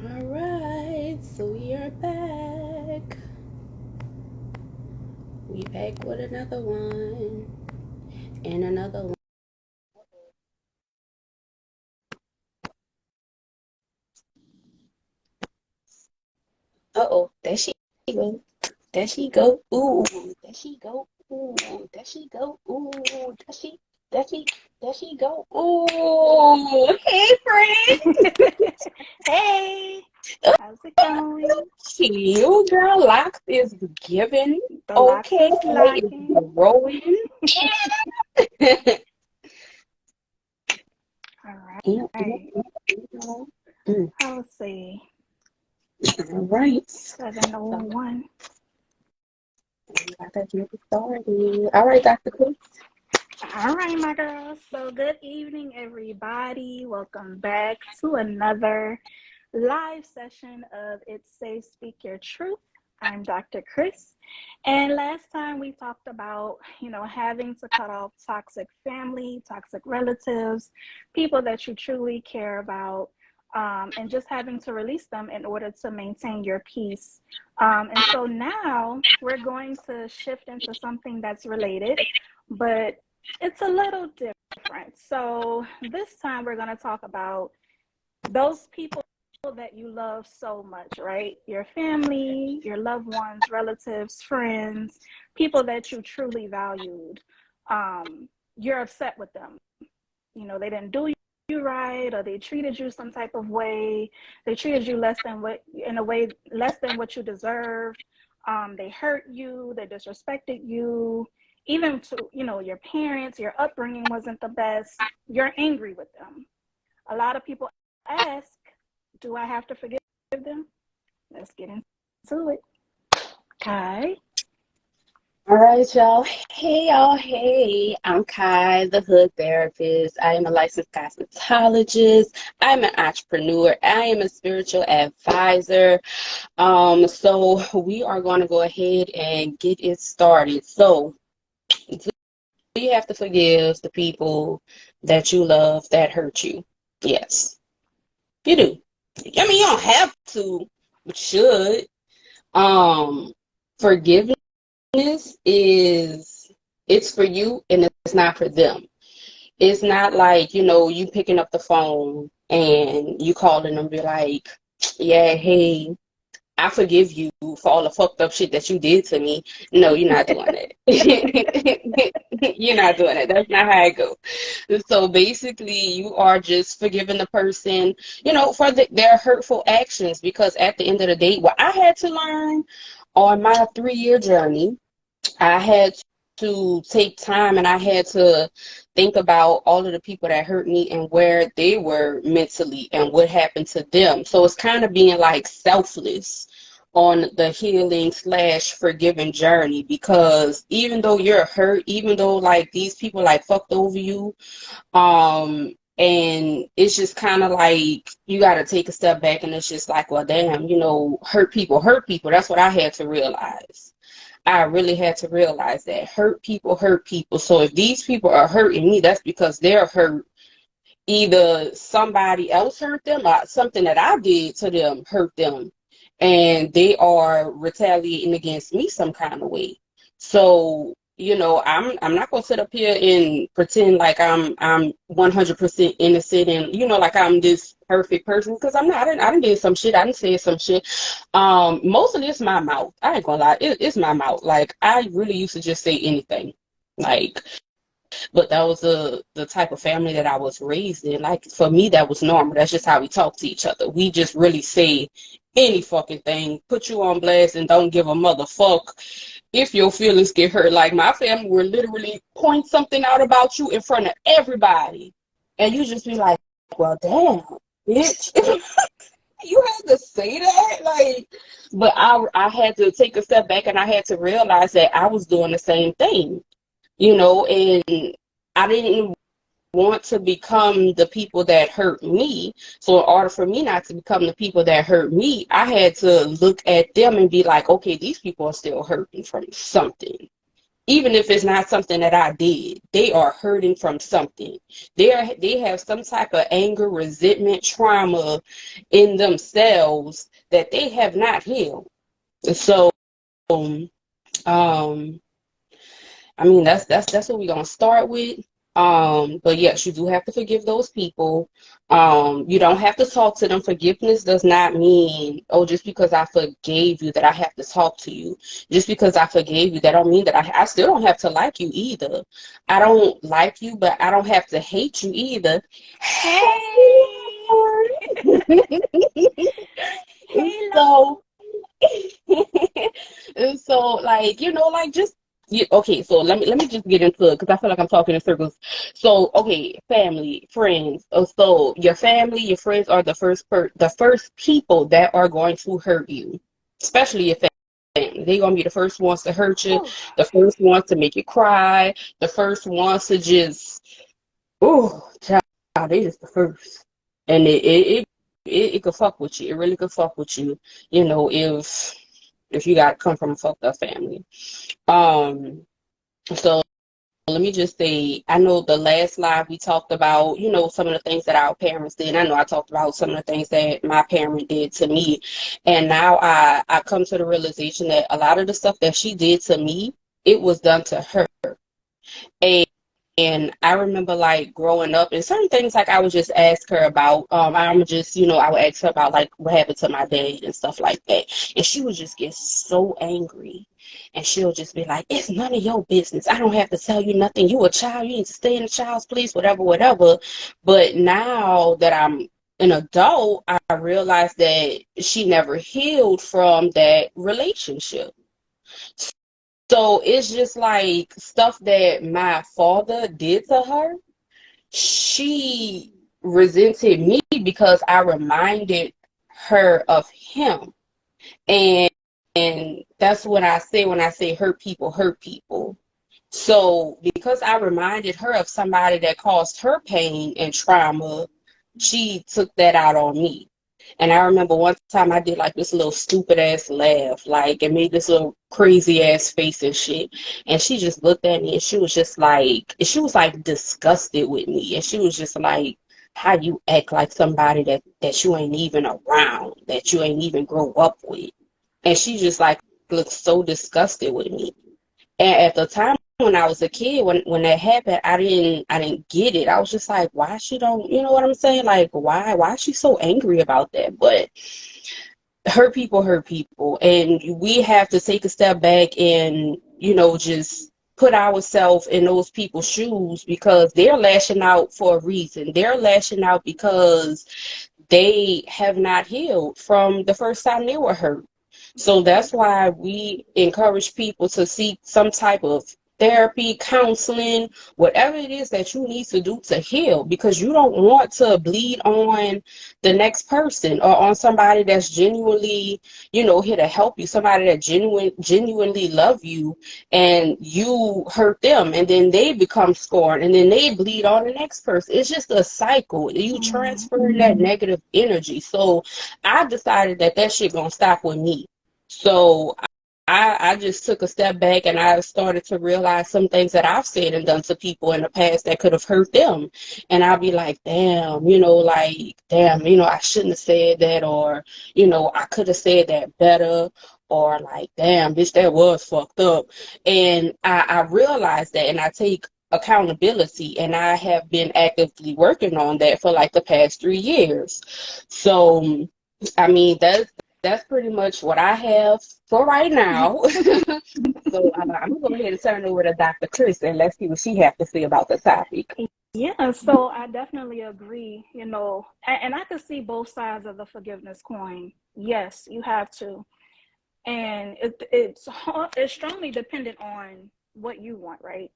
Alright, so we are back. We back with another one and another one. Uh-oh, there she go. There she go. Ooh, there she go. Ooh, there she go. Ooh, there she, there she go. Ooh, hey friend. Hey, how's it going? You girl, Locks is giving. The locks Okay, is it's locking. growing. All Mm, right. mm, I'll see. all right. So 701. we got to get started. All right, Dr. Chris. All right, my girls. So, good evening, everybody. Welcome back to another live session of It's Safe Speak Your Truth. I'm Dr. Chris. And last time we talked about, having to cut off toxic family, toxic relatives, people that you truly care about, and just having to release them in order to maintain your peace. And so now we're going to shift into something that's related, but it's a little different. So this time we're going to talk about those people that you love so much, right? Your family, your loved ones, relatives, friends, people that you truly valued. You're upset with them. They didn't do you right, or they treated you some type of way. They treated you less than what you deserved. They hurt you, they disrespected you. Even to, your parents, your upbringing wasn't the best. You're angry with them. A lot of people ask, do I have to forgive them? Let's get into it. Okay. All right, y'all. Hey, y'all. Hey, I'm Kai, the hood therapist. I am a licensed cosmetologist. I'm an entrepreneur. I am a spiritual advisor. So we are going to go ahead and get it started. So, do you have to forgive the people that you love that hurt you? Yes, you do. I mean, you don't have to, but should. Um, Forgiveness is it's for you and it's not for them. It's not like, you picking up the phone and you calling them be like, yeah, hey, I forgive you for all the fucked up shit that you did to me. No, you're not doing that. You're not doing it. That's not how it goes. So basically, you are just forgiving the person, for their hurtful actions. Because at the end of the day, what I had to learn on my 3-year journey, I had to take time and I had to think about all of the people that hurt me and where they were mentally and what happened to them. So it's kind of being like selfless on the healing slash forgiving journey, because even though you're hurt, even though like these people like fucked over you, and it's just kind of like you got to take a step back and it's just like, well, damn, hurt people hurt people. That's what I had to realize. I really had to realize that hurt people hurt people. So if these people are hurting me, that's because they're hurt. Either somebody else hurt them or something that I did to them hurt them. And they are retaliating against me some kind of way. So, I'm not gonna sit up here and pretend like I'm 100% innocent and like I'm this perfect person, because I'm not. I didn't did some shit. I didn't say some shit. Mostly it's my mouth. I ain't gonna lie. It's my mouth. Like I really used to just say anything. Like, but that was the type of family that I was raised in. Like for me, that was normal. That's just how we talk to each other. We just really say any fucking thing, put you on blast, and don't give a motherfuck if your feelings get hurt. Like my family will literally point something out about you in front of everybody, and you just be like, "Well, damn, bitch." You had to say that, like, but I had to take a step back and I had to realize that I was doing the same thing, and I didn't want to become the people that hurt me. So in order for me not to become the people that hurt me, I had to look at them and be like, okay, these people are still hurting from something. even if it's not something that I did, they are hurting from something. They have some type of anger, resentment, trauma in themselves that they have not healed. So, um, I mean, that's what we're gonna start with. But yes, you do have to forgive those people. You don't have to talk to them. Forgiveness does not mean, oh, just because I forgave you that I have to talk to you. Just because I forgave you, that don't mean that I still don't have to like you either. I don't like you, but I don't have to hate you either. Hey, hey, So and so, like, like just okay. So let me just get into it because I feel like I'm talking in circles. So, okay, family, friends. So your family, your friends are the first people that are going to hurt you, especially your family. They're gonna be the first ones to hurt you, love. the first ones to make you cry, the first ones to just oh, child, they just the first, and it could fuck with you. It really could fuck with you. If you got to come from a fucked up family. Um, so let me just say, I know the last live we talked about, some of the things that our parents did. I know I talked about some of the things that my parent did to me. And now I come to the realization that a lot of the stuff that she did to me, it was done to her. And I remember like growing up and certain things like I would just ask her about. I'm just, I would ask her about like what happened to my dad and stuff like that. And she would just get so angry. And she'll just be like, it's none of your business. I don't have to tell you nothing. You a child. You need to stay in the child's place, whatever, whatever. But now that I'm an adult, I realize that she never healed from that relationship. So it's just like stuff that my father did to her. She resented me because I reminded her of him. And that's what I say when I say hurt people hurt people. So because I reminded her of somebody that caused her pain and trauma, she took that out on me. And I remember one time I did like this little stupid ass laugh, like, and made this little crazy ass face and shit. And she just looked at me and she was like disgusted with me. And she was just like, how you act like somebody that you ain't even around, that you ain't even grow up with. And she just like looked so disgusted with me. And at the time when I was a kid, when that happened, I didn't get it. I was just like, why she don't, you know what I'm saying? Like, why is she so angry about that? But hurt people, and we have to take a step back and just put ourselves in those people's shoes because they're lashing out for a reason. They're lashing out because they have not healed from the first time they were hurt. So that's why we encourage people to seek some type of therapy, counseling, whatever it is that you need to do to heal, because you don't want to bleed on the next person or on somebody that's genuinely, here to help you, somebody that genuinely love you, and you hurt them and then they become scorned and then they bleed on the next person. It's just a cycle. You transfer that negative energy. So I decided that shit gonna stop with me. So I just took a step back and I started to realize some things that I've said and done to people in the past that could have hurt them. And I'll be like, damn, I shouldn't have said that, or, I could have said that better, or like, damn, bitch, that was fucked up. And I realized that and I take accountability, and I have been actively working on that for like the past 3 years. So I mean, that's pretty much what I have for right now. So I'm gonna go ahead and turn it over to Dr. Chris and let's see what she has to say about the topic. Yeah, so I definitely agree, and I could see both sides of the forgiveness coin. Yes, you have to. And it's strongly dependent on what you want, right?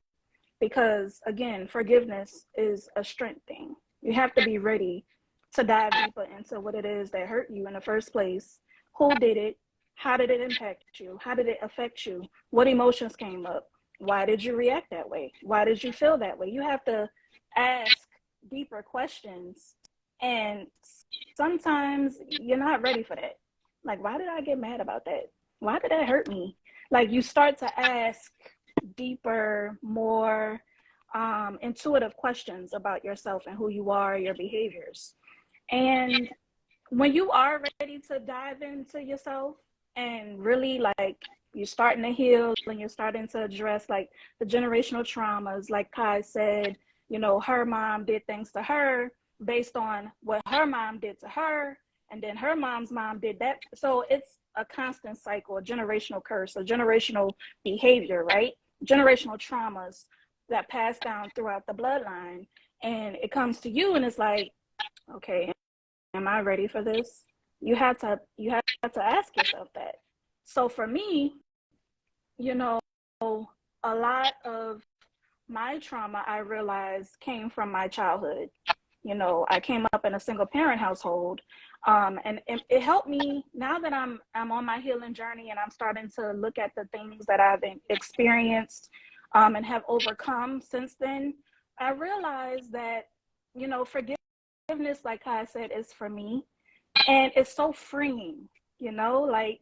Because again, forgiveness is a strength thing. You have to be ready to dive deeper into what it is that hurt you in the first place. Who did it? How did it impact you? How did it affect you? What emotions came up? Why did you react that way? Why did you feel that way? You have to ask deeper questions. And sometimes you're not ready for that. Like, why did I get mad about that? Why did that hurt me? Like, you start to ask deeper, more intuitive questions about yourself and who you are, your behaviors. And when you are ready to dive into yourself and really like you're starting to heal and you're starting to address like the generational traumas, like Kai said, you know, her mom did things to her based on what her mom did to her, and then her mom's mom did that. So it's a constant cycle, a generational curse, a generational behavior, right? Generational traumas that pass down throughout the bloodline. And it comes to you and it's like, okay, am I ready for this? You have to ask yourself that. So for me, you know, a lot of my trauma I realized came from my childhood. You know, I came up in a single parent household. And it helped me now that I'm on my healing journey and I'm starting to look at the things that I've experienced and have overcome since then. I realized that, you know, forgiveness, like I said, is for me. And it's so freeing, you know, like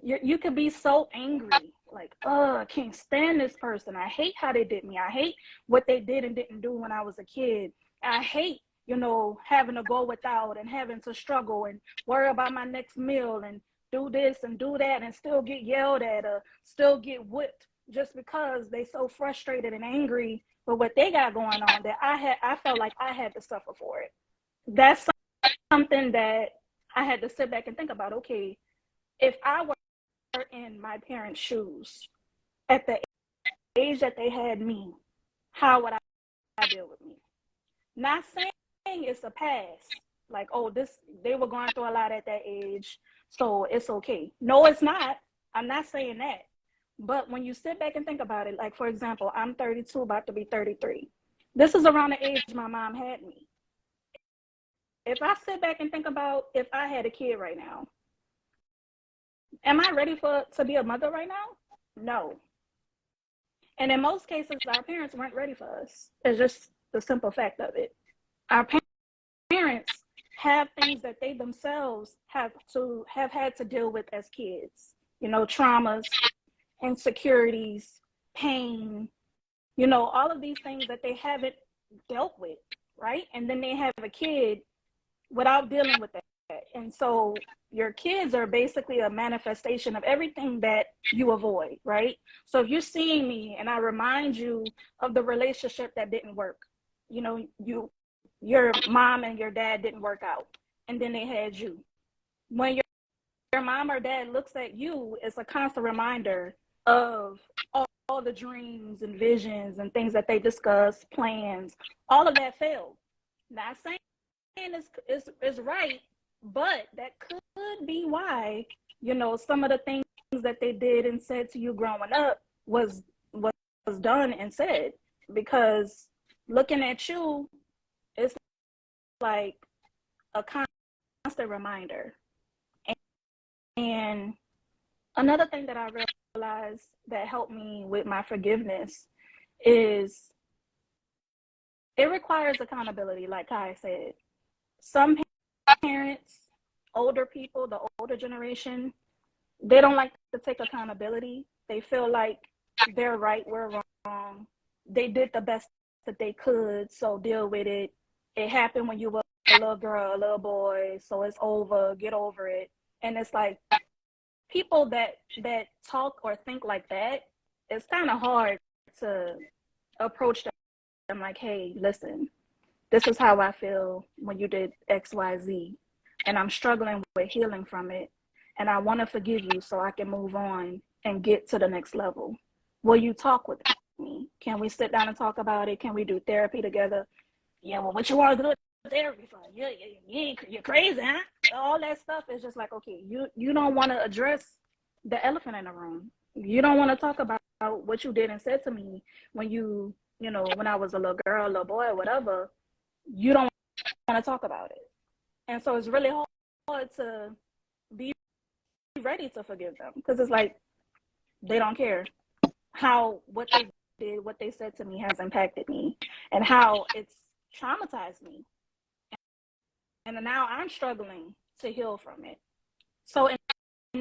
you could be so angry, like, oh, I can't stand this person. I hate how they did me. I hate what they did and didn't do when I was a kid. I hate, you know, having to go without and having to struggle and worry about my next meal and do this and do that and still get yelled at or still get whipped just because they so frustrated and angry with what they got going on that I felt like I had to suffer for it. That's something that I had to sit back and think about. Okay, if I were in my parents' shoes at the age that they had me, how would I deal with me? Not saying it's a past, like, oh, they were going through a lot at that age, so it's okay. No, it's not. I'm not saying that. But when you sit back and think about it, like, for example, I'm 32, about to be 33. This is around the age my mom had me. If I sit back and think about if I had a kid right now, am I ready to be a mother right now? No. And in most cases, our parents weren't ready for us. It's just the simple fact of it. Our parents have things that they themselves have had to deal with as kids. You know, traumas, insecurities, pain, you know, all of these things that they haven't dealt with, right? And then they have a kid without dealing with that. And so your kids are basically a manifestation of everything that you avoid, right? So if you're seeing me and I remind you of the relationship that didn't work, you know, your mom and your dad didn't work out, and then they had you. When your mom or dad looks at you, it's a constant reminder of all the dreams and visions and things that they discussed, plans, all of that failed. Not saying it's right, but that could be why, you know, some of the things that they did and said to you growing up was done and said. Because looking at you, it's like a constant reminder. And another thing that I realized that helped me with my forgiveness is it requires accountability, like Kai said. Some parents, older people, the older generation, they don't like to take accountability. They feel like they're right, we're wrong. They did the best that they could, so deal with it. It happened when you were a little girl, a little boy, so it's over, get over it. And it's like people that talk or think like that, it's kind of hard to approach them like, hey, listen, this is how I feel when you did XYZ, and I'm struggling with healing from it, and I want to forgive you so I can move on and get to the next level. Will you talk with me? Can we sit down and talk about it? Can we do therapy together? Yeah, well, what you want to do therapy for? You're crazy, huh? All that stuff is just like, okay, you don't want to address the elephant in the room. You don't want to talk about what you did and said to me when when I was a little girl, little boy, whatever. You don't want to talk about it. And so it's really hard to be ready to forgive them, because it's like they don't care how what they did, what they said to me has impacted me, and how it's traumatized me. And now I'm struggling to heal from it. So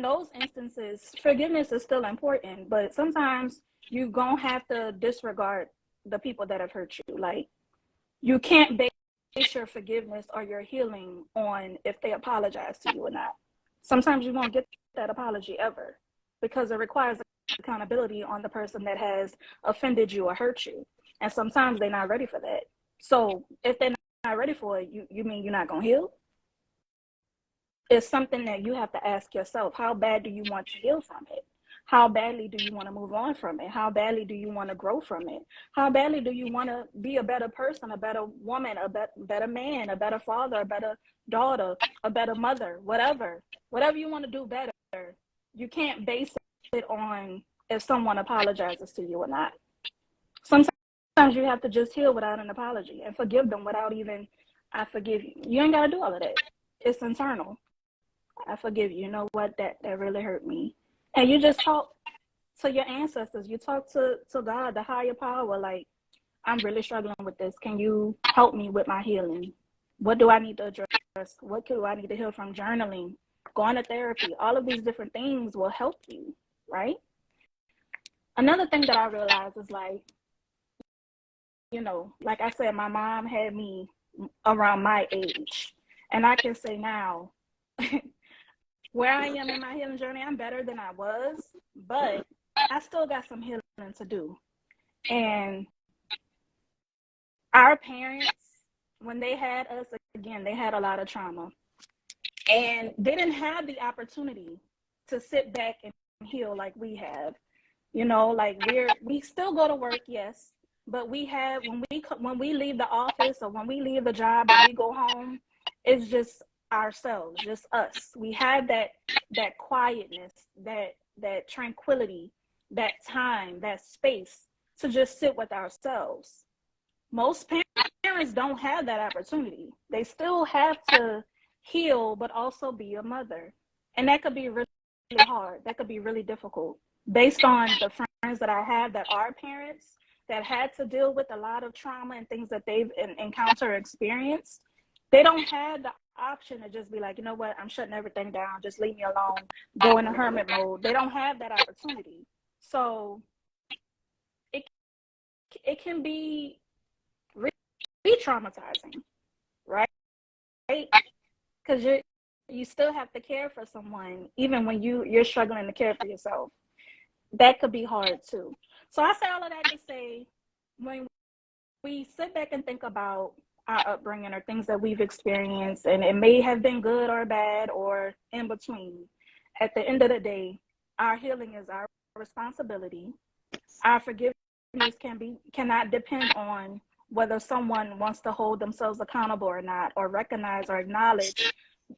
those instances, forgiveness is still important, but sometimes you're going to have to disregard the people that have hurt you. Like, you can't base your forgiveness or your healing on if they apologize to you or not. Sometimes you won't get that apology ever because it requires accountability on the person that has offended you or hurt you. And sometimes they're not ready for that. So if they're not ready for it, you mean you're not going to heal? It's something that you have to ask yourself. How bad do you want to heal from it? How badly do you want to move on from it? How badly do you want to grow from it? How badly do you want to be a better person, a better woman, a better man, a better father, a better daughter, a better mother, whatever you want to do better? You can't base it on if someone apologizes to you or not. Sometimes you have to just heal without an apology and forgive them without even, I forgive you. You ain't got to do all of that. It's internal. I forgive you. You know what? That really hurt me. And you just talk to your ancestors. You talk to God, the higher power. Like, I'm really struggling with this. Can you help me with my healing? What do I need to address? What do I need to heal from? Journaling, going to therapy. All of these different things will help you, right? Another thing that I realized is, like, you know, like I said, my mom had me around my age. And I can say now, where I am in my healing journey, I'm better than I was, but I still got some healing to do. And our parents, when they had us, again, they had a lot of trauma. And they didn't have the opportunity to sit back and heal like we have. You know, like we still go to work, yes, but we have, when we leave the office or when we leave the job and we go home, it's just ourselves, just us. We have that quietness, that tranquility, that time, that space to just sit with ourselves. Most parents don't have that opportunity. They still have to heal, but also be a mother. And that could be really hard. That could be really difficult. Based on the friends that I have that are parents that had to deal with a lot of trauma and things that they've encountered or experienced, they don't have the option to just be like, you know what, I'm shutting everything down, just leave me alone, go in a hermit mode. They don't have that opportunity. So it can be re-traumatizing, right? Because you still have to care for someone, even when you're struggling to care for yourself. That could be hard too. So I say all of that to say, when we sit back and think about our upbringing or things that we've experienced, and it may have been good or bad or in between, at the end of the day, our healing is our responsibility. Our forgiveness cannot depend on whether someone wants to hold themselves accountable or not, or recognize or acknowledge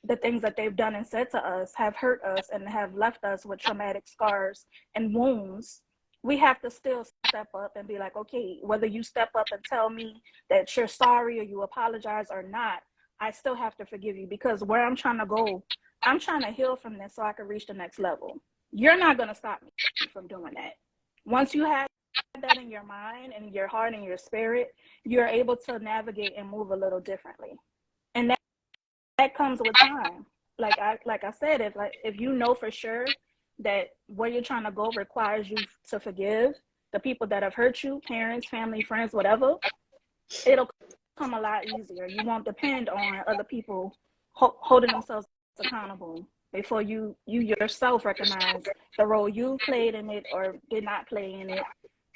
the things that they've done and said to us have hurt us and have left us with traumatic scars and wounds. We have to still step up and be like, okay, whether you step up and tell me that you're sorry or you apologize or not, I still have to forgive you, because where I'm trying to go, I'm trying to heal from this so I can reach the next level. You're not going to stop me from doing that. Once you have that in your mind and your heart and your spirit, you're able to navigate and move a little differently. And that comes with time. Like I said, if you know for sure that where you're trying to go requires you to forgive the people that have hurt you, parents, family, friends, whatever, it'll come a lot easier. You won't depend on other people holding themselves accountable before you yourself recognize the role you played in it or did not play in it,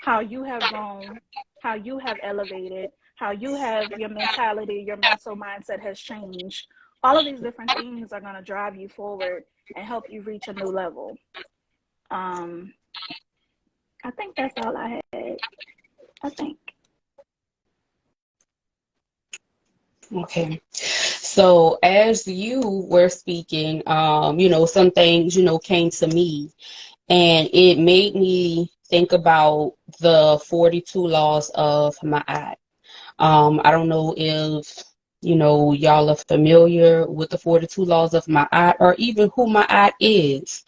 how you have grown, how you have elevated, how you have your mentality, your mental mindset has changed. All of these different things are going to drive you forward and help you reach a new level. I think that's all I had. I think. Okay. So as you were speaking, some things, came to me, and it made me think about the 42 laws of Ma'at. I don't know if y'all are familiar with the 42 laws of Ma'at, or even who Ma'at is.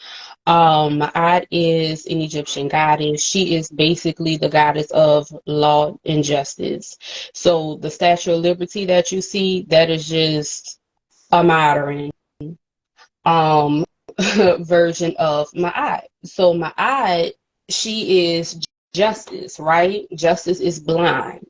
Ma'at is an Egyptian goddess. She is basically the goddess of law and justice. So the Statue of Liberty that you see, that is just a modern. version of Ma'at. So Ma'at, she is justice, right? Justice is blind.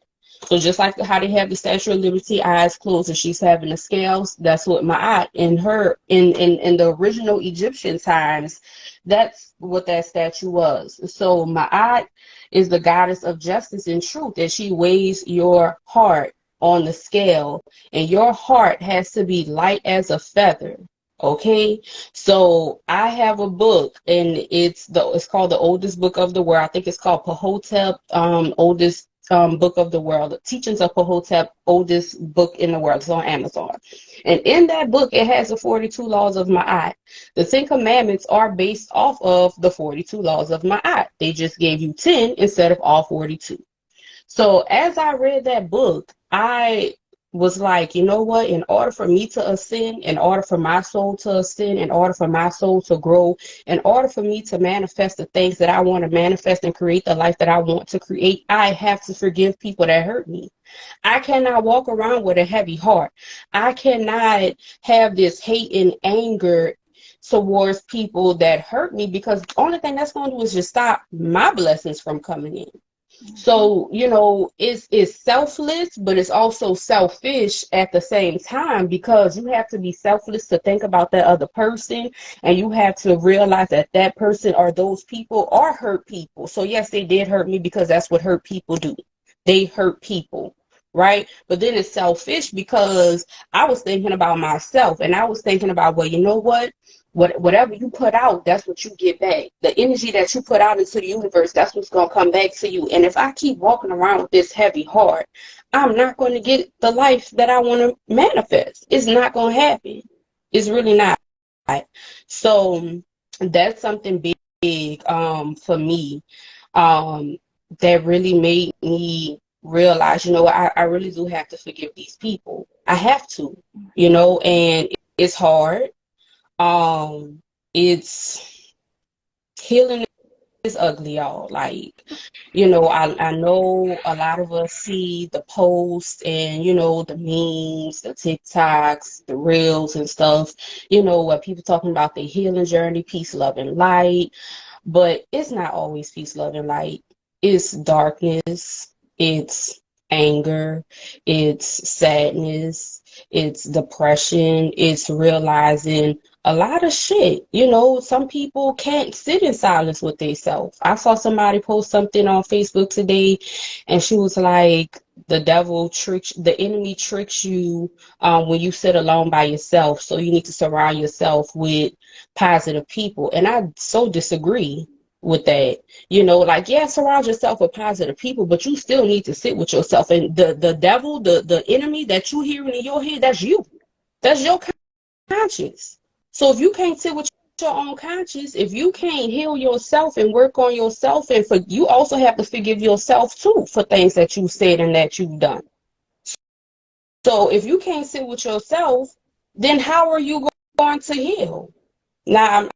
So just like how they have the Statue of Liberty, eyes closed, and she's having the scales, that's what Ma'at in her in the original Egyptian times, that's what that statue was. So Ma'at is the goddess of justice and truth, and she weighs your heart on the scale, and your heart has to be light as a feather. Okay, so I have a book, and it's called the oldest book of the world. I think it's called Pahotep, oldest book of the world. The Teachings of Pahotep, oldest book in the world. It's on Amazon, and in that book, it has the 42 laws of Ma'at. The 10 Commandments are based off of the 42 laws of Ma'at. They just gave you 10 instead of all 42. So as I read that book, I was like, you know what? In order for me to ascend, in order for my soul to ascend, in order for my soul to grow, in order for me to manifest the things that I want to manifest and create the life that I want to create, I have to forgive people that hurt me. I cannot walk around with a heavy heart. I cannot have this hate and anger towards people that hurt me, because the only thing that's going to do is just stop my blessings from coming in. So, it's selfless, but it's also selfish at the same time, because you have to be selfless to think about that other person, and you have to realize that that person or those people are hurt people. So yes, they did hurt me, because that's what hurt people do. They hurt people, right? But then it's selfish because I was thinking about myself, and I was thinking about, well, you know what? Whatever you put out, that's what you get back. The energy that you put out into the universe, that's what's going to come back to you. And if I keep walking around with this heavy heart, I'm not going to get the life that I want to manifest. It's not going to happen. It's really not. So that's something big for me, that really made me realize, I really do have to forgive these people. I have to, and it's hard. It's Healing is ugly, y'all. Like, I know a lot of us see the posts and, the memes, the TikToks, the reels and stuff, where people talking about their healing journey, peace, love, and light. But it's not always peace, love, and light. It's darkness, it's anger, it's sadness, it's depression, it's realizing a lot of shit. Some people can't sit in silence with themselves. I saw somebody post something on Facebook today, and she was like, the enemy tricks you when you sit alone by yourself. So you need to surround yourself with positive people. And I so disagree with that. Yeah, surround yourself with positive people, but you still need to sit with yourself. And the devil, the enemy that you hearing in your head, that's you. That's your conscience. So if you can't sit with your own conscience, if you can't heal yourself and work on yourself, and you also have to forgive yourself too for things that you said and that you've done. So if you can't sit with yourself, then how are you going to heal? Now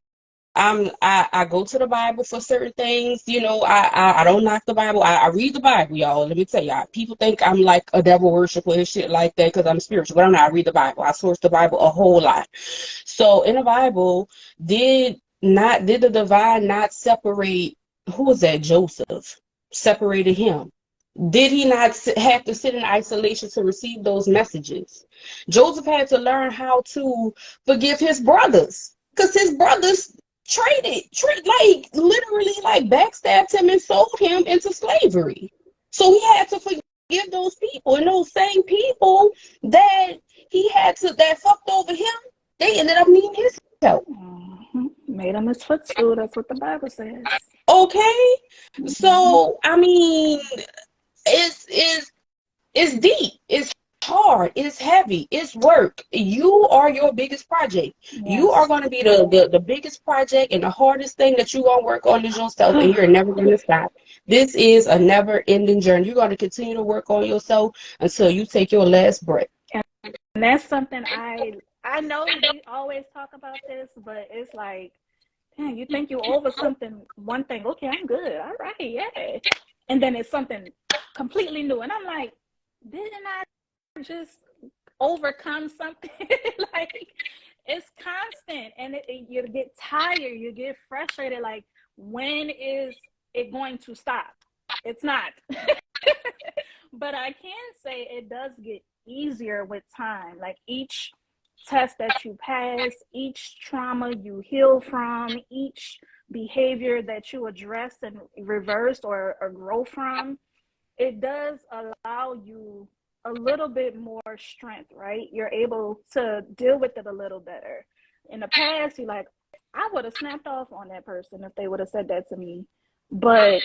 I go to the Bible for certain things. I don't knock the Bible. I read the Bible, y'all. Let me tell y'all. People think I'm like a devil worshiper and shit like that because I'm spiritual, but I'm not. I read the Bible. I source the Bible a whole lot. So in the Bible, did the divine not separate? Who was that? Joseph separated him. Did he not have to sit in isolation to receive those messages? Joseph had to learn how to forgive his brothers, because his brothers literally backstabbed him and sold him into slavery. So he had to forgive those people, and those same people that that fucked over him, they ended up needing his help. Made him his footstool. That's what the Bible says. Okay, so I mean, it's deep, it's hard, it's heavy, it's work. You are your biggest project. Yes. You are going to be the biggest project, and the hardest thing that you're going to work on is yourself, and you're never going to stop. This is a never-ending journey. You're going to continue to work on yourself until you take your last breath. And that's something I know we always talk about this, but it's like, damn, you think you over something, one thing, okay, I'm good, all right, yeah. And then it's something completely new, and I'm like, didn't I just overcome something? it's constant, and you get tired, you get frustrated. Like, when is it going to stop? It's not. But I can say it does get easier with time. Like, each test that you pass, each trauma you heal from, each behavior that you address and reverse or grow from, it does allow you a little bit more strength, right? You're able to deal with it a little better. In the past, you're like, I would have snapped off on that person if they would have said that to me. But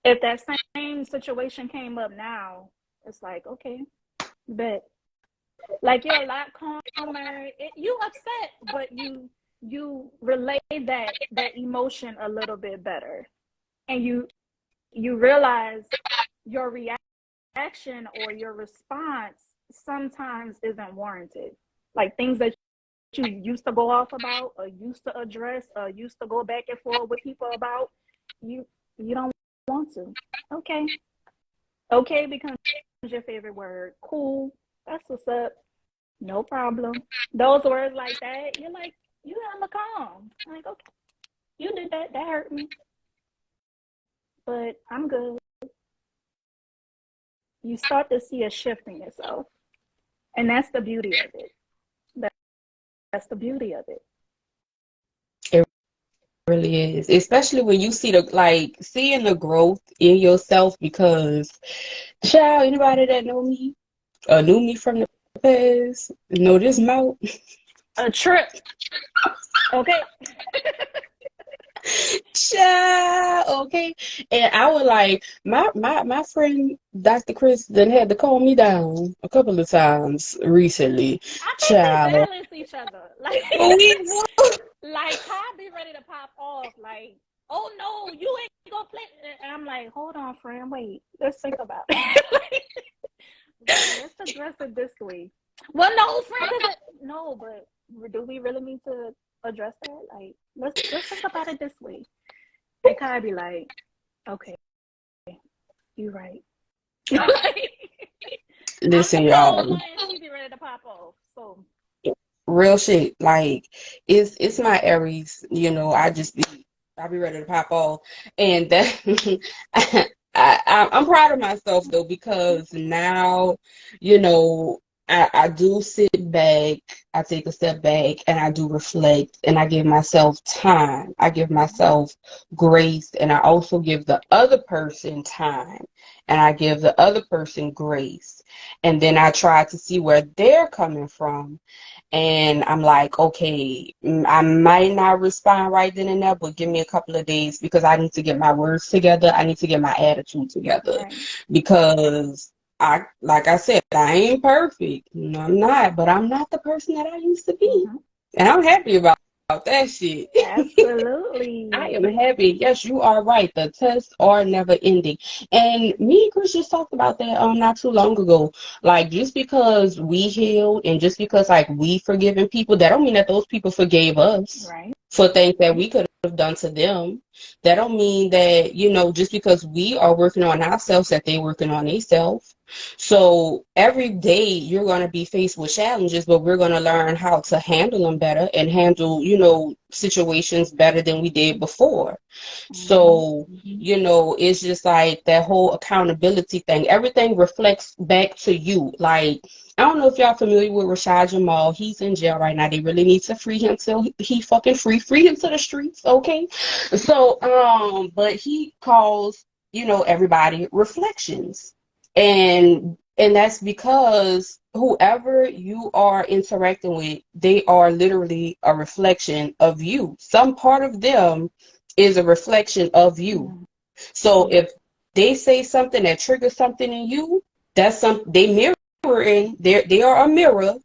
if that same situation came up now, it's like, okay, but like, you're a lot calmer. You upset, but you relay that emotion a little bit better, and you realize your reaction or your response sometimes isn't warranted. Like, things that you used to go off about, or used to address, or used to go back and forth with people about, you don't want to. Okay becomes your favorite word. Cool, that's what's up. No problem. Those words like that, you're like, you hella calm. I'm like, okay, you did that hurt me, but I'm good. You start to see a shift in yourself, and that's the beauty of it. That's the beauty of it. It really is, especially when you see seeing the growth in yourself. Because, child, anybody that know me or knew me from the past know this mouth. A trip. Okay. Child, okay. And I would like my friend Dr. Chris then had to calm me down a couple of times recently. I think we Child. balance each other. Like, like, I be ready to pop off. Like, oh no, you ain't gonna play. And I'm like, hold on, friend, wait, let's think about it. Like, let's address it this way. Well, no, friend, no, but do we really need to address that? Like, let's think about it this way. And kind of be like, okay, you're right. Listen, y'all. She be ready to pop off. So Real shit. Like, it's my Aries, I be ready to pop off. And that I'm proud of myself though, because now, I do sit back, I take a step back, and I do reflect, and I give myself time. I give myself grace, and I also give the other person time, and I give the other person grace. And then I try to see where they're coming from. And I'm like, okay, I might not respond right then and there, but give me a couple of days, because I need to get my words together. I need to get my attitude together. right. Because like I said, I ain't perfect. No, I'm not, but I'm not the person that I used to be. Mm-hmm. And I'm happy about that shit. Absolutely. I am happy. Yes, you are right. The tests are never ending. And me and Chris just talked about that not too long ago. Like, just because we healed and just because like we forgiven people, that don't mean that those people forgave us Right. for things that we could have done to them. That don't mean that, just because we are working on ourselves, that they working on themselves. So every day you're going to be faced with challenges, but we're going to learn how to handle them better and handle, situations better than we did before. Mm-hmm. So, it's just like that whole accountability thing. Everything reflects back to you. Like, I don't know if y'all familiar with Rashad Jamal. He's in jail right now. They really need to free him till he fucking free him to the streets, okay? So, but he calls, everybody reflections. And that's because whoever you are interacting with, they are literally a reflection of you. Some part of them is a reflection of you. Mm-hmm. So if they say something that triggers something in you, that's they mirroring, they are a mirror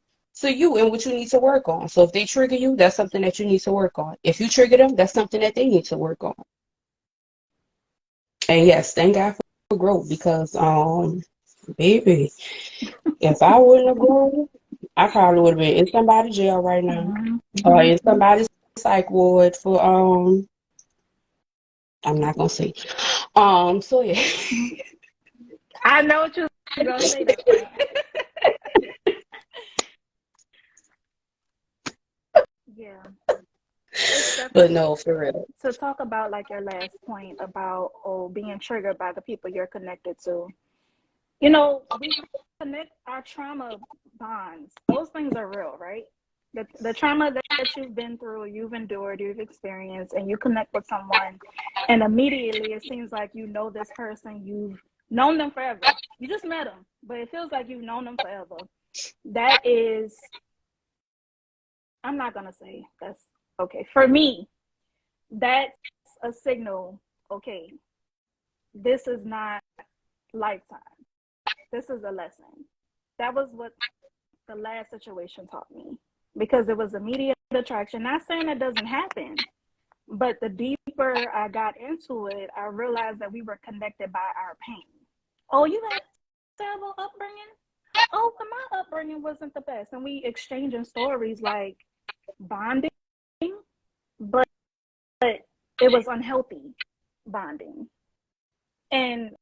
to you and what you need to work on. So if they trigger you, that's something that you need to work on. If you trigger them, that's something that they need to work on. And yes, thank God for growth, because baby, if I wouldn't have grown, I probably would have been in somebody's jail right now, Mm-hmm. or in somebody's psych ward for I'm not gonna say. So yeah. I know what you're gonna say though. Yeah. It's But definitely no, for real. to talk about like your last point about being triggered by the people you're connected to. You know, we connect our trauma bonds. Those things are real, right? The trauma that you've been through, you've endured, you've experienced, and you connect with someone, and immediately it seems like you know this person, you've known them forever. You just met them, but it feels like you've known them forever. That is, I'm not gonna say that's okay. For me, that's a signal, okay, this is not lifetime. This is a lesson. That was what the last situation taught me because it was immediate attraction. Not saying that doesn't happen, but the deeper I got into it, I realized that we were connected by our pain. Oh, you had a terrible upbringing? Oh, but my upbringing wasn't the best. And we exchanging stories like bonding, but it was unhealthy bonding. And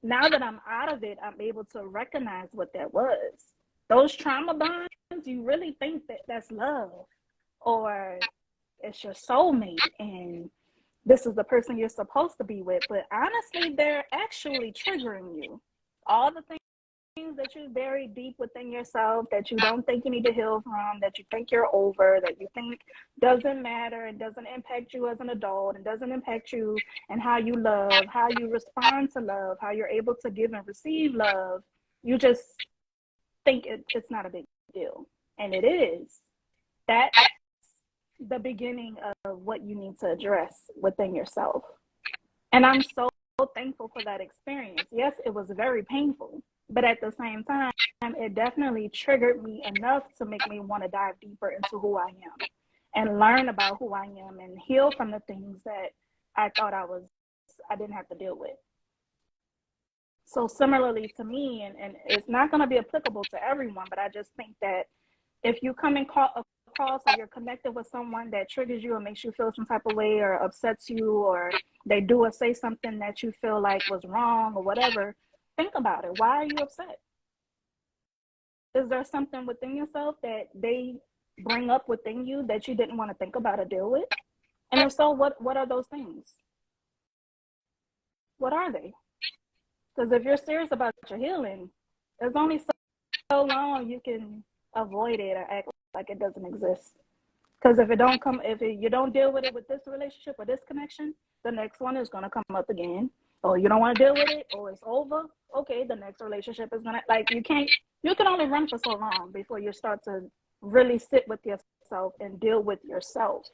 now that I'm out of it, I'm able to recognize what that was. Those trauma bonds, you really think that that's love or it's your soulmate and this is the person you're supposed to be with. But honestly, they're actually triggering you. All the things that you bury deep within yourself that you don't think you need to heal from, that you think you're over, that you think doesn't matter and doesn't impact you as an adult and doesn't impact you and how you love, how you respond to love, how you're able to give and receive love. You just think it's not a big deal. And it is. That's the beginning of what you need to address within yourself. And I'm so thankful for that experience. Yes, it was very painful, but at the same time, it definitely triggered me enough to make me want to dive deeper into who I am and learn about who I am and heal from the things that I thought I didn't have to deal with. So similarly to me, and it's not going to be applicable to everyone, but I just think that if you come across or you're connected with someone that triggers you or makes you feel some type of way or upsets you, or they do or say something that you feel like was wrong or whatever, think about it. Why are you upset? Is there something within yourself that they bring up within you that you didn't want to think about or deal with? And if so, what are those things? What are they? Because if you're serious about your healing, there's only so long you can avoid it or act like it doesn't exist. Because if you don't deal with it with this relationship or this connection, the next one is going to come up again. Or you don't want to deal with it, or it's over. Okay, the next relationship is going to, like, you can only run for so long before you start to really sit with yourself and deal with yourself.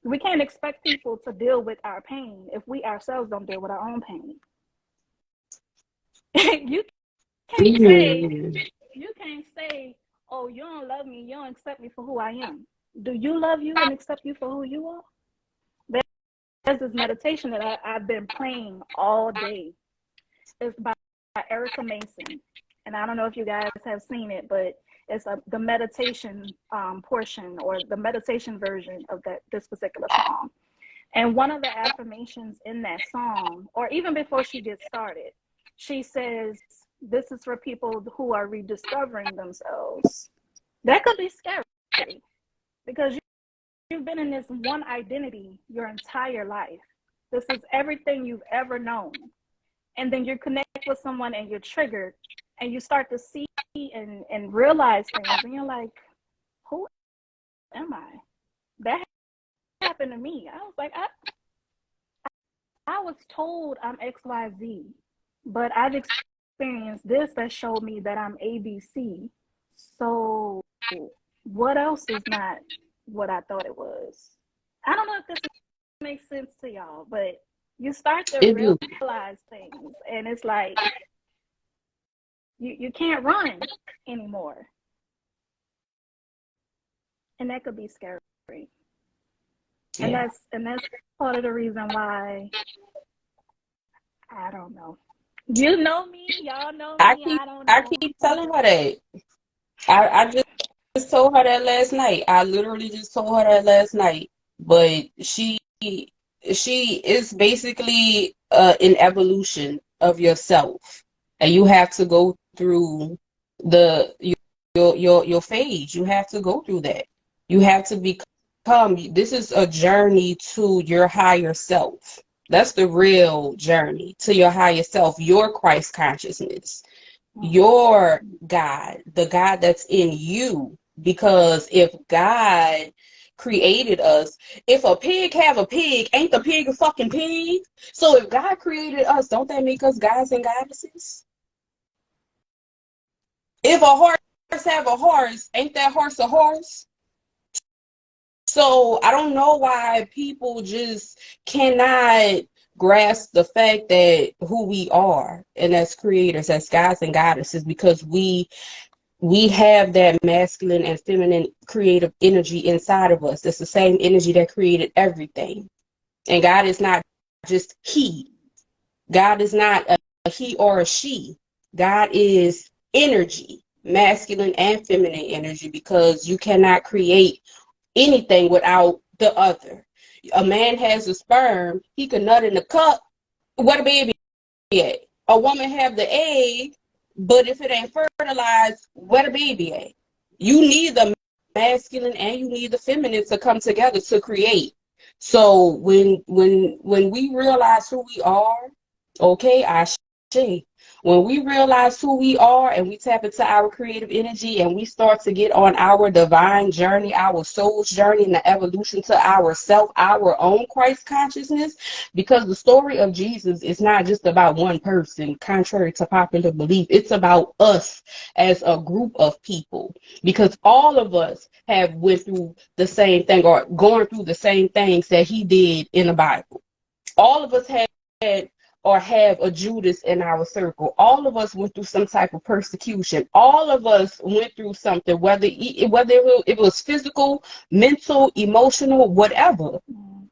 We can't expect people to deal with our pain if we ourselves don't deal with our own pain. You can't say, oh, you don't love me, you don't accept me for who I am. Do you love you and accept you for who you are? There's this meditation that I've been playing all day. It's by Erica Mason. And I don't know if you guys have seen it, but it's the meditation portion or the meditation version of this particular song. And one of the affirmations in that song, or even before she gets started, she says, this is for people who are rediscovering themselves. That could be scary because you've been in this one identity your entire life. This is everything you've ever known. And then you connect with someone and you're triggered and you start to see and realize things. And you're like, who am I? That happened to me. I was like, I was told I'm XYZ, but I've experienced this that showed me that I'm ABC. So what else is not what I thought it was? I don't know if this makes sense to y'all, but you start to realize things and it's like you can't run anymore. And that could be scary. Yeah. And that's part of the reason why I don't know. You know me, y'all know me. I don't know. I keep telling her that. I just told her that last night. I literally just told her that last night. But she is basically an evolution of yourself, and you have to go through your phase. You have to go through that. You have to become this is a journey to your higher self. That's the real journey to your higher self, your Christ consciousness, your God, the God that's in you. Because if God created us, if a pig have a pig, ain't the pig a fucking pig? So if God created us, don't that make us gods and goddesses? If a horse have a horse, ain't that horse a horse? So I don't know why people just cannot grasp the fact that who we are, and as creators, as gods and goddesses, because we have that masculine and feminine creative energy inside of us. It's the same energy that created everything. And God is not just he. God is not a he or a she. God is energy, masculine and feminine energy, because you cannot create anything without the other. A man has a sperm, he can nut in the cup. What a baby at? A woman have the egg, but if it ain't fertilized, where the baby at? You need the masculine and you need the feminine to come together to create. So when we realize who we are, okay, I say, when we realize who we are and we tap into our creative energy and we start to get on our divine journey, our soul's journey and the evolution to ourself, our own Christ consciousness, because the story of Jesus is not just about one person, contrary to popular belief. It's about us as a group of people, because all of us have went through the same thing or going through the same things that he did in the Bible. All of us had or have a Judas in our circle. All of us went through some type of persecution. All of us went through something, whether it was physical, mental, emotional, whatever.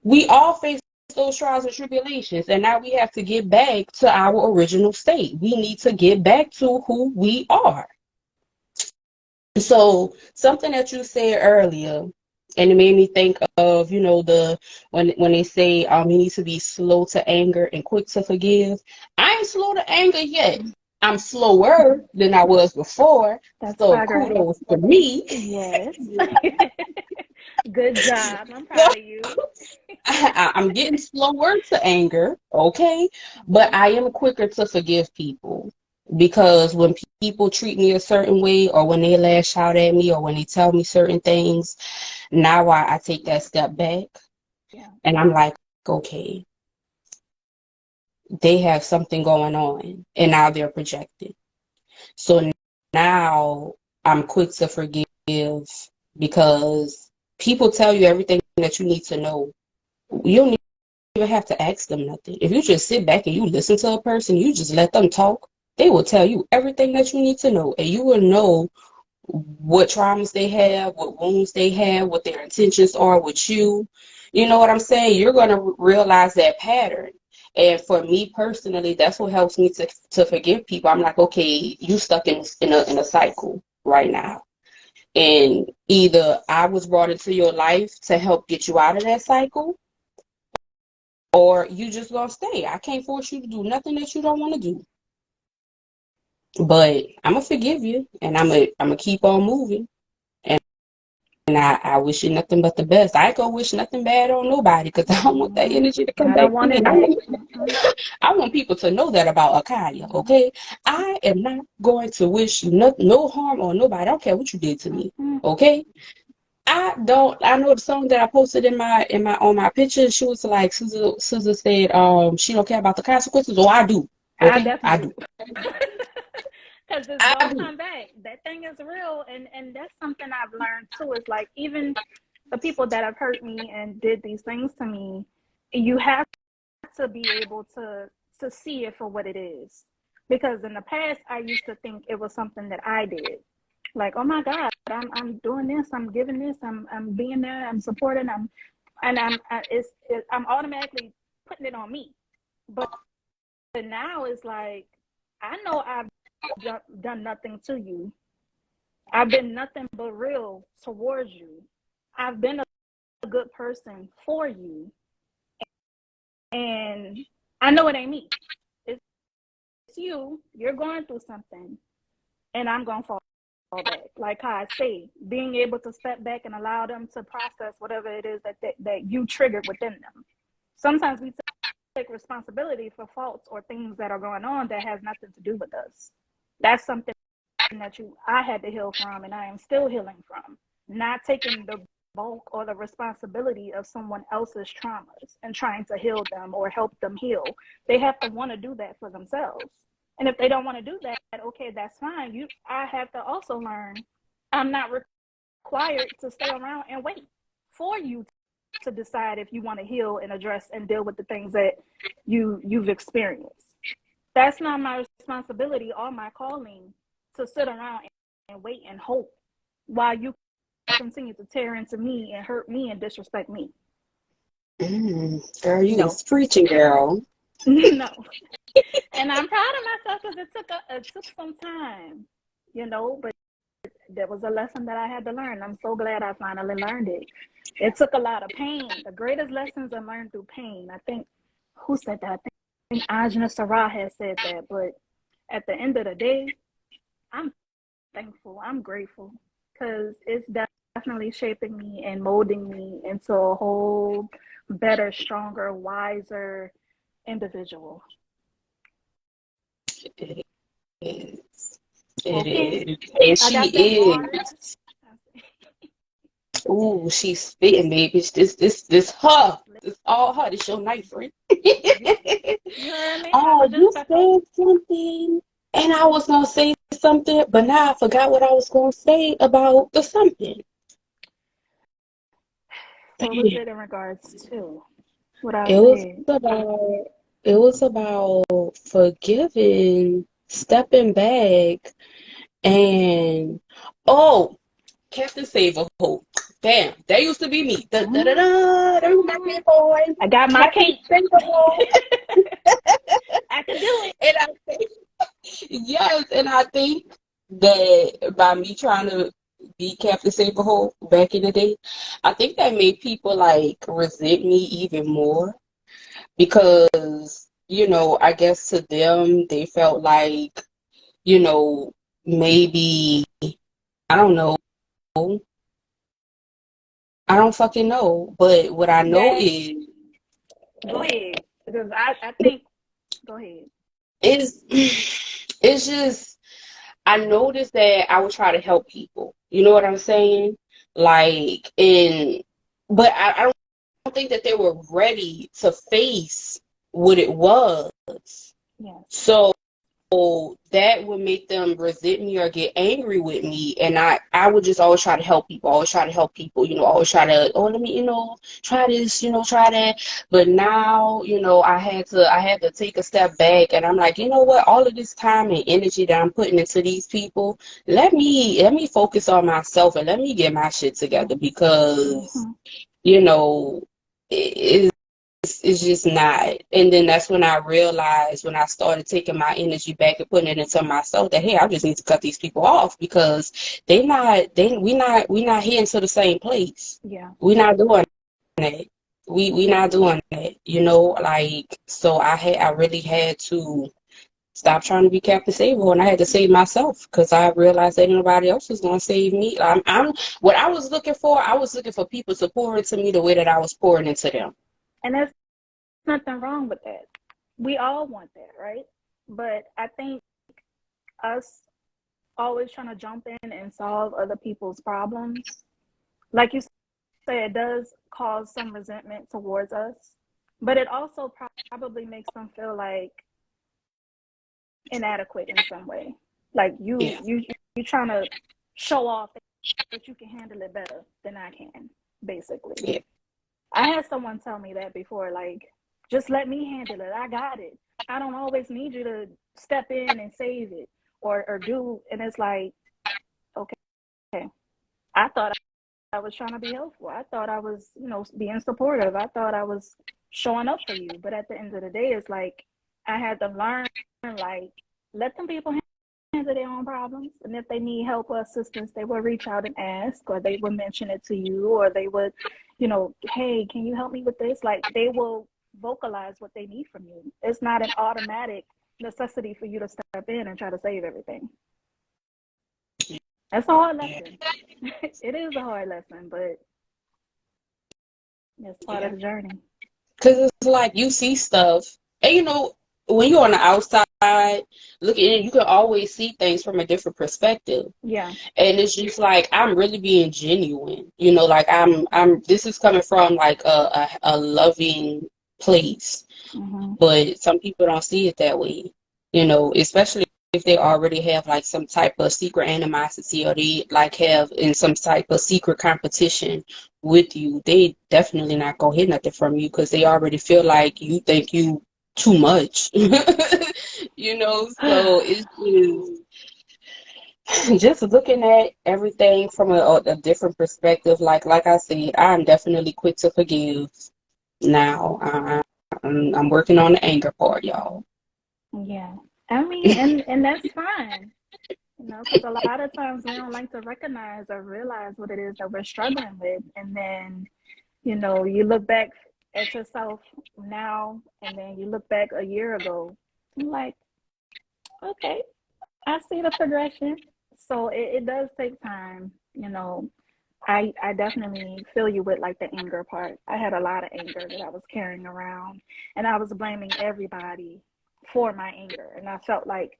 We all face those trials and tribulations, and now we have to get back to our original state. We need to get back to who we are. So something that you said earlier, and it made me think of, the when they say you need to be slow to anger and quick to forgive. I ain't slow to anger yet. I'm slower than I was before. That's So progress. kudos to me. Yes. Good job. I'm proud of you. I'm getting slower to anger, okay? But I am quicker to forgive people, because when people treat me a certain way, or when they lash out at me, or when they tell me certain things, now I take that step back, Yeah. and I'm like, okay, they have something going on, and now they're projecting. So now I'm quick to forgive, because people tell you everything that you need to know. You don't even have to ask them nothing. If you just sit back and you listen to a person, you just let them talk, they will tell you everything that you need to know, and you will know what traumas they have, what wounds they have, what their intentions are with you. You know what I'm saying? You're going to realize that pattern. And for me personally, that's what helps me to forgive people. I'm like, okay, you stuck in a cycle right now. And either I was brought into your life to help get you out of that cycle, or you just gonna stay. I can't force you to do nothing that you don't want to do. But I'm gonna forgive you, and I'm gonna keep on moving. And I wish you nothing but the best. I ain't gonna wish nothing bad on nobody, because I don't want that energy to come I back don't want in. it back. I want people to know that about Akaya, okay? I am not going to wish you no harm on nobody. I don't care what you did to me, okay? I know the song that I posted on my picture. She was like, Susan said, she don't care about the consequences. Oh, I do. I Okay, I definitely do. do. Because it's I gonna do. come back. That thing is real, and that's something I've learned too. Is like, even the people that have hurt me and did these things to me, you have to be able to see it for what it is. Because in the past, I used to think it was something that I did. Like, oh my God, I'm doing this, I'm giving this, I'm being there, I'm supporting, I'm automatically putting it on me. But now it's like, I know I've done nothing to you. I've been nothing but real towards you. I've been a good person for you. And I know it ain't me. It's you. You're going through something. And I'm going to fall back. Like how I say, being able to step back and allow them to process whatever it is that you triggered within them. Sometimes we take responsibility for faults or things that are going on that has nothing to do with us. That's something that I had to heal from, and I am still healing from. Not taking the bulk or the responsibility of someone else's traumas and trying to heal them or help them heal. They have to want to do that for themselves. And if they don't want to do that, okay, that's fine. I have to also learn I'm not required to stay around and wait for you to decide if you want to heal and address and deal with the things that you've experienced. That's not my responsibility or my calling to sit around and wait and hope while you continue to tear into me and hurt me and disrespect me. Girl, you was preaching, girl. No. And I'm proud of myself because it took some time, but there was a lesson that I had to learn. I'm so glad I finally learned it. It took a lot of pain. The greatest lessons are learned through pain. I think, who said that? I think Ajna Sarah has said that. But at the end of the day, I'm thankful. I'm grateful because it's definitely shaping me and molding me into a whole better, stronger, wiser individual. It is. It is. And she is. Ooh, she's spitting, baby. This her. This all her. This your night, friend. Oh, you said something, and I was gonna say something, but now I forgot what I was gonna say about the something. What was it in regards to? What I It was about forgiving, stepping back, and Captain Save a Hope. Damn, that used to be me. That was my big boy. I got my cake. I can do it. And I think, yes, and I think that by me trying to be Captain Save a Hope back in the day, I think that made people like resent me even more because, I guess to them, they felt like, maybe, I don't know. I don't fucking know, but what I know is... Go ahead, because I think... Go ahead. It's just, I noticed that I would try to help people. You know what I'm saying? Like, but I don't think that they were ready to face what it was. Yeah. So that would make them resent me or get angry with me, and I would just always try to help people, always try to, let me, try this, try that. But now, I had to take a step back, and I'm like, you know what, all of this time and energy that I'm putting into these people, let me focus on myself and let me get my shit together, because it's just not. And then that's when I realized, when I started taking my energy back and putting it into myself, that hey, I just need to cut these people off, because we not heading to the same place. Yeah. We're not doing that. We not doing that. So I really had to stop trying to be Captain Save-A-Hole, and I had to save myself, because I realized that nobody else was going to save me. What I was looking for people to pour into me the way that I was pouring into them. And there's nothing wrong with that. We all want that, right? But I think us always trying to jump in and solve other people's problems, like you said, it does cause some resentment towards us, but it also probably makes them feel like inadequate in some way. Like you trying to show off that you can handle it better than I can, basically. Yeah. I had someone tell me that before, like, just let me handle it. I got it. I don't always need you to step in and save it or do. And it's like, okay. I thought I was trying to be helpful. I thought I was, being supportive. I thought I was showing up for you. But at the end of the day, it's like I had to learn, like, let them people handle their own problems. And if they need help or assistance, they will reach out and ask, or they will mention it to you, or they would, hey, can you help me with this? Like, they will vocalize what they need from you. It's not an automatic necessity for you to step in and try to save everything. That's a hard Yeah. lesson. It is a hard lesson, but it's part of Yeah. the journey. Because it's like you see stuff, and when you're on the outside looking in, you can always see things from a different perspective. Yeah. And it's just like I'm really being genuine, like this is coming from like a loving place. Hmm. But some people don't see it that way, especially if they already have like some type of secret animosity, or they like have in some type of secret competition with you. They definitely not gonna hit nothing from you because they already feel like you think you too much. So it's just looking at everything from a different perspective. Like I said, I'm definitely quick to forgive now. I'm working on the anger part, y'all. Yeah. I mean, and that's fine, because a lot of times we don't like to recognize or realize what it is that we're struggling with. And then, you look back at yourself now, and then you look back a year ago, I'm like, okay, I see the progression. So it does take time, I definitely feel you with like the anger part. I had a lot of anger that I was carrying around, and I was blaming everybody for my anger. And I felt like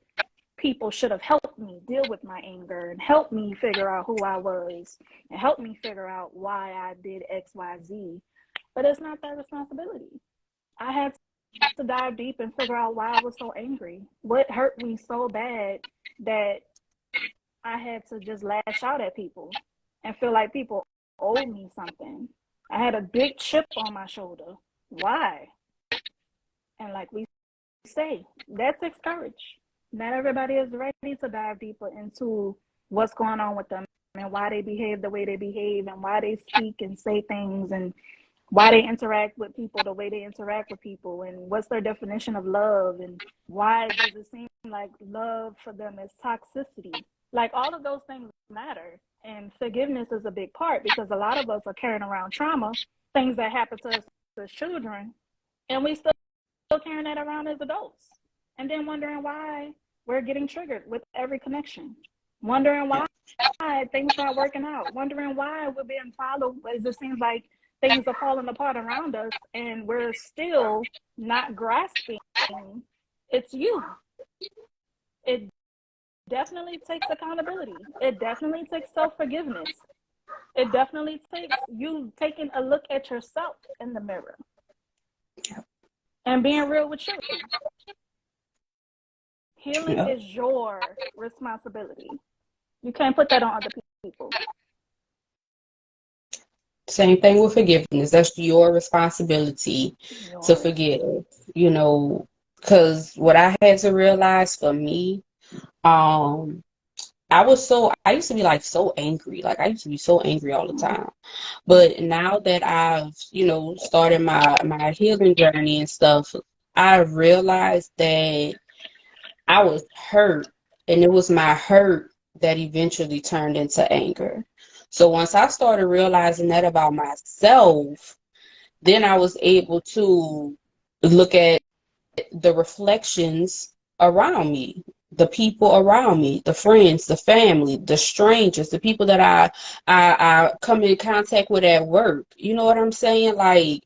people should have helped me deal with my anger and helped me figure out who I was and helped me figure out why I did XYZ. But it's not their responsibility. I had to dive deep and figure out why I was so angry. What hurt me so bad that I had to just lash out at people and feel like people owed me something. I had a big chip on my shoulder. Why? And like we say, that takes courage. Not everybody is ready to dive deeper into what's going on with them and why they behave the way they behave and why they speak and say things and why they interact with people the way they interact with people and what's their definition of love and why does it seem like love for them is toxicity. Like all of those things matter, and forgiveness is a big part because a lot of us are carrying around trauma, things that happened to us as children, and we still carrying that around as adults, and then wondering why we're getting triggered with every connection, wondering why things aren't working out, wondering why we're being followed as it seems like things are falling apart around us and we're still not grasping it's you. It definitely takes accountability. It definitely takes self-forgiveness. It definitely takes you taking a look at yourself in the mirror and being real with you. Healing Yeah. is your responsibility. You can't put that on other people. Same thing with forgiveness. That's your responsibility to Yours. forgive, because what I had to realize for me, um, I used to be like so angry. Like I used to be so angry all the time. But now that I've, started my healing journey and stuff, I realized that I was hurt, and it was my hurt that eventually turned into anger. So once I started realizing that about myself, then I was able to look at the reflections around me, the people around me, the friends, the family, the strangers, the people that I come in contact with at work. You know what I'm saying? Like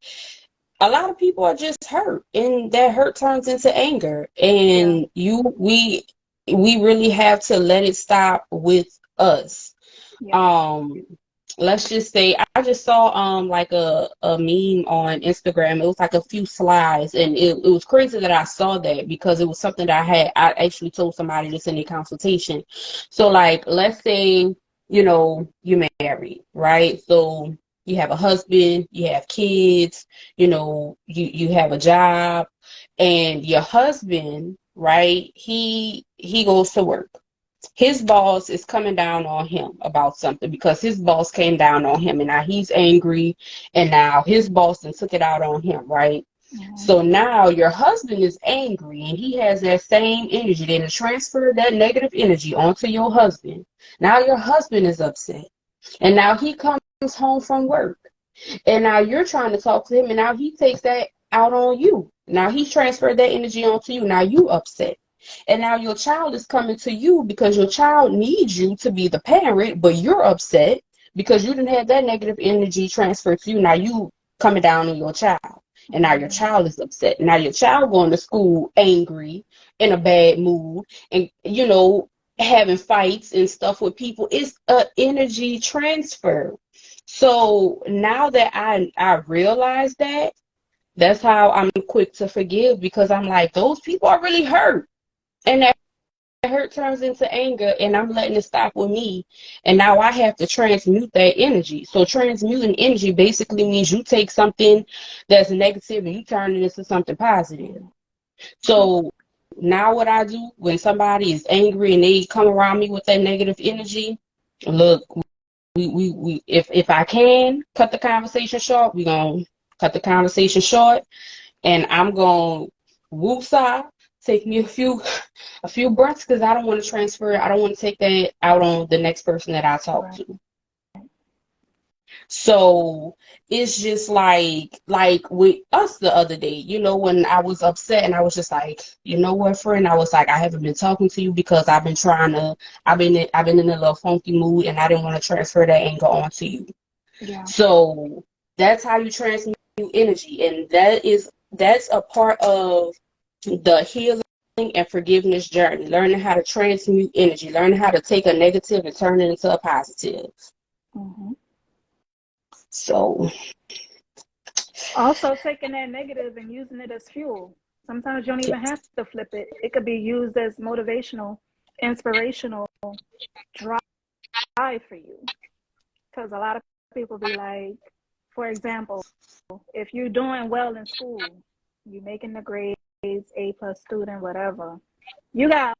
a lot of people are just hurt, and that hurt turns into anger. Yeah. And we really have to let it stop with us. Yeah. um let's just say I just saw like a meme on Instagram. It was like a few slides, and it was crazy that I saw that because it was something that I actually told somebody this in a consultation. So like let's say you married, right? So you have a husband, you have kids, you have a job, and your husband, right, he goes to work. His boss is coming down on him about something because his boss came down on him, and now he's angry, and now his boss then took it out on him, right? Mm-hmm. So now your husband is angry, and he has that same energy. Then to transfer that negative energy onto your husband. Now your husband is upset, and now he comes home from work, and now you're trying to talk to him, and now he takes that out on you. Now he's transferred that energy onto you. Now you upset. And now your child is coming to you because your child needs you to be the parent, but you're upset because you didn't have that negative energy transferred to you. Now you coming down on your child. And now your child is upset. Now your child going to school angry, in a bad mood, and having fights and stuff with people. It's a energy transfer. So now that I realize that, that's how I'm quick to forgive, because I'm like, those people are really hurt. And that hurt turns into anger, and I'm letting it stop with me. And now I have to transmute that energy. So transmuting energy basically means you take something that's negative and you turn it into something positive. So now what I do when somebody is angry and they come around me with that negative energy, look, we if I can cut the conversation short, we're gonna cut the conversation short, and I'm gonna woosah, take me a few breaths, because I don't want to transfer it. I don't want to take that out on the next person that I talk to. So it's just like with us the other day, when I was upset and I was just like, you know what, friend? I was like, I haven't been talking to you because I've been in a little funky mood, and I didn't want to transfer that anger onto you. Yeah. So that's how you transmute energy, and that's a part of the healing and forgiveness journey. Learning how to transmute energy, learning how to take a negative and turn it into a positive. Mm-hmm. So also taking that negative and using it as fuel. Sometimes you don't even have to flip it. It could be used as motivational, inspirational drive for you. Because a lot of people be like, for example, if you're doing well in school, you're making the grades, A+ student, whatever, you got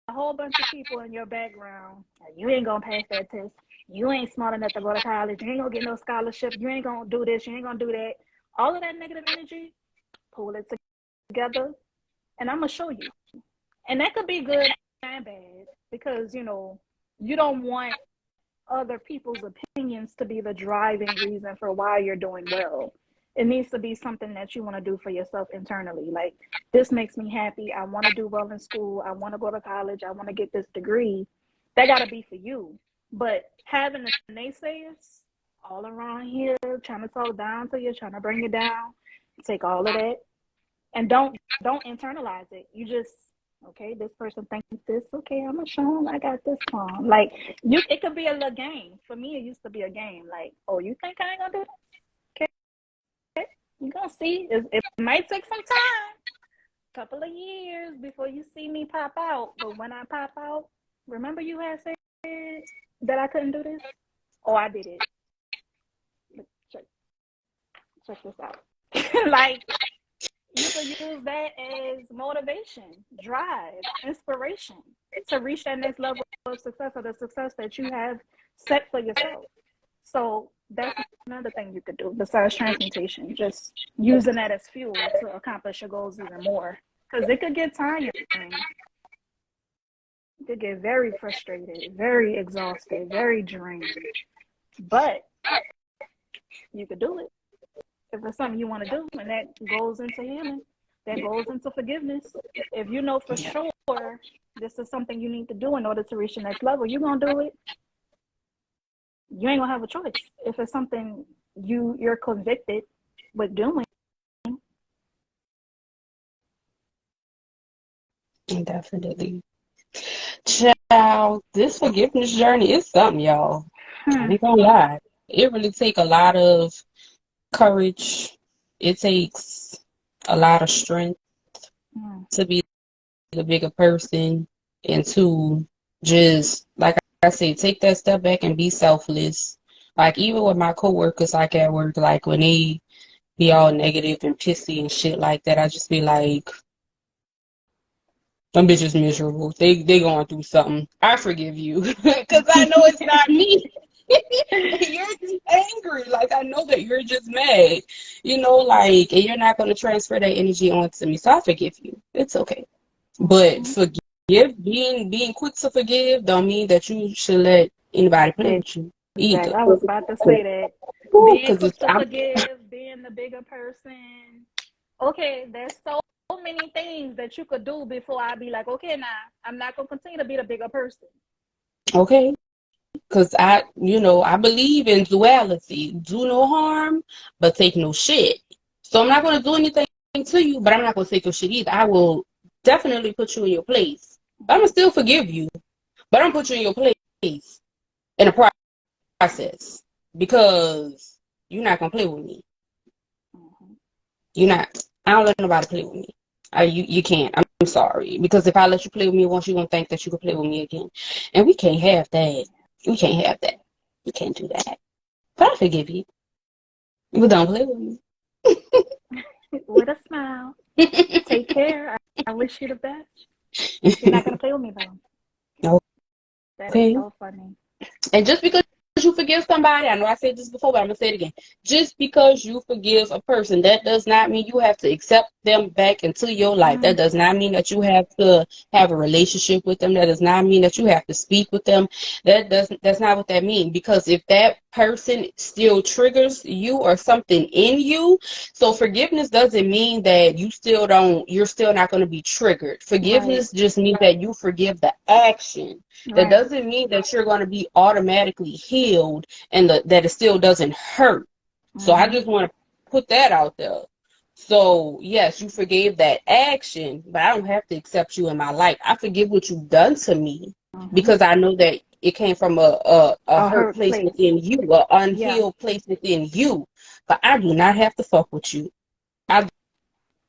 a whole bunch of people in your background. You ain't gonna pass that test. You ain't smart enough to go to college. You ain't gonna get no scholarship. You ain't gonna do this. You ain't gonna do that. All of that negative energy, pull it together, and I'm gonna show you. And that could be good and bad, because you don't want other people's opinions to be the driving reason for why you're doing well. It needs to be something that you want to do for yourself internally. Like, this makes me happy. I want to do well in school. I want to go to college. I want to get this degree. That got to be for you. But having the naysayers all around here, trying to talk down to you, trying to bring you down, take all of that, and don't internalize it. You just, okay, this person thinks this. Okay, I'm gonna show them I got this one. Like, it could be a little game. For me, it used to be a game. Like, oh, you think I ain't gonna do this? You're going to see. It might take some time, a couple of years before you see me pop out. But when I pop out, remember you had said that I couldn't do this? Oh, I did it. Check this out. Like, you could use that as motivation, drive, inspiration to reach that next level of success, or the success that you have set for yourself. So that's another thing you could do besides transmutation, just using that as fuel to accomplish your goals even more. Because it could get tiring. It could get very frustrated, very exhausted, very drained. But you could do it. If it's something you want to do, and that goes into healing, that goes into forgiveness. If you know for sure this is something you need to do in order to reach the next level, you're going to do it. You ain't gonna have a choice. If it's something you're convicted with doing. Definitely. Child, this forgiveness journey is something, y'all. I ain't gonna lie. It really takes a lot of courage. It takes a lot of strength to be the bigger person, and to just, like I say, take that step back and be selfless. Like, even with my coworkers, like at work, like when they be all negative and pissy and shit like that, I just be like, them bitches miserable. They going through something. I forgive you, because I know it's not me. You're just angry. Like, I know that you're just mad, like, and you're not going to transfer that energy onto me. So I forgive you. It's okay. But being quick to forgive don't mean that you should let anybody play with you either. I was about to say that. Being quick to forgive, being the bigger person. Okay, there's so many things that you could do before I be like, okay, now I'm not gonna continue to be the bigger person. Okay. Because I believe in duality. Do no harm, but take no shit. So I'm not going to do anything to you, but I'm not going to take your shit either. I will definitely put you in your place. But I'm going to still forgive you, but I'm going to put you in your place in the process because you're not going to play with me. Mm-hmm. You're not. I don't let nobody play with me. You can't. I'm sorry. Because if I let you play with me once, you're going to think that you can play with me again. And we can't have that. We can't have that. We can't do that. But I forgive you. But don't play with me. With a smile. Take care. I wish you the best. You're not gonna play with me though. That is Okay. so funny. And just because you forgive somebody, I know I said this before, but I'm gonna say it again. Just because you forgive a person, that does not mean you have to accept them back into your life. That does not mean that you have to have a relationship with them. That does not mean that you have to speak with them. That's not what that means. Because if that person still triggers you or something in you, so forgiveness doesn't mean that you're still not going to be triggered. Forgiveness just means that you forgive the action. That doesn't mean that you're going to be automatically healed and that it still doesn't hurt. So I just want to put that out there. So yes, you forgave that action, but I don't have to accept you in my life. I forgive what you've done to me because I know that it came from a hurt place within you, an unhealed place within you. But I do not have to fuck with you. I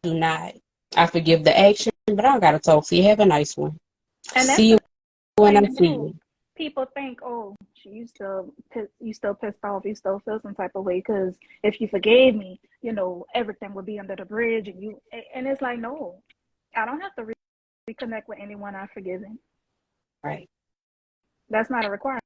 do not. I forgive the action, but I don't gotta talk to you. Have a nice one. And that's See you when I thing see too. you. People think, oh, you still pissed off, you still feel some type of way because if you forgave me, everything would be under the bridge, and it's like, no, I don't have to reconnect with anyone I've forgiven. Right. That's not a requirement.